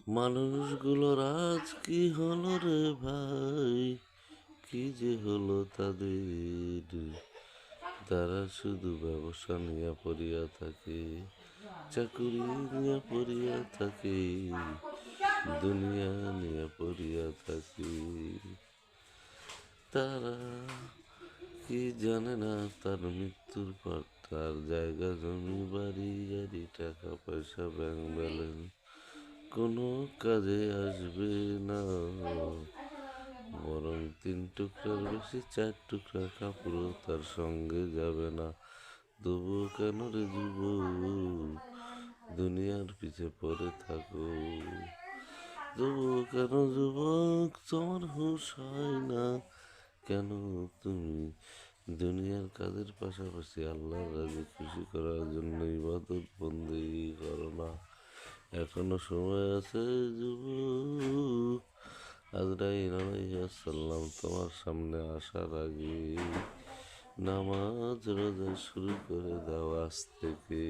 মানুষগুলোর আজ কি হলো রে ভাই, কি যে হলো তাদের। তারা শুধু ব্যবসা নিয়ে পড়িয়া থাকে, চাকুরি নিয়ে পড়িয়া থাকে, দুনিয়া নিয়ে পড়িয়া থাকে। তারা কি জানে না তার মৃত্যুর পর তার জায়গা জমি বাড়ি গাড়ি টাকা পয়সা ব্যাংক ব্যালেন্স কোনো কাজে আসবে না, বরং 3 টুকরার বেশি 4 টুকরা কাপড়ও তার সঙ্গে যাবে না। তবুও কেন রে যুবক দুনিয়ার পিছে পড়ে থাকো? তবুও কেন যুবক তোমার হুঁশ হয় না? কেন তুমি দুনিয়ার কাজের পাশাপাশি আল্লাহর রাজি খুশি করার জন্য ইবাদত বন্দেগী করো না? এখনো সময় আছে যুবক। আজরাইল আলাইহিস সালাম তোমার সামনে আসার আগে নামাজ রোজা শুরু করে দাও আজ থেকে।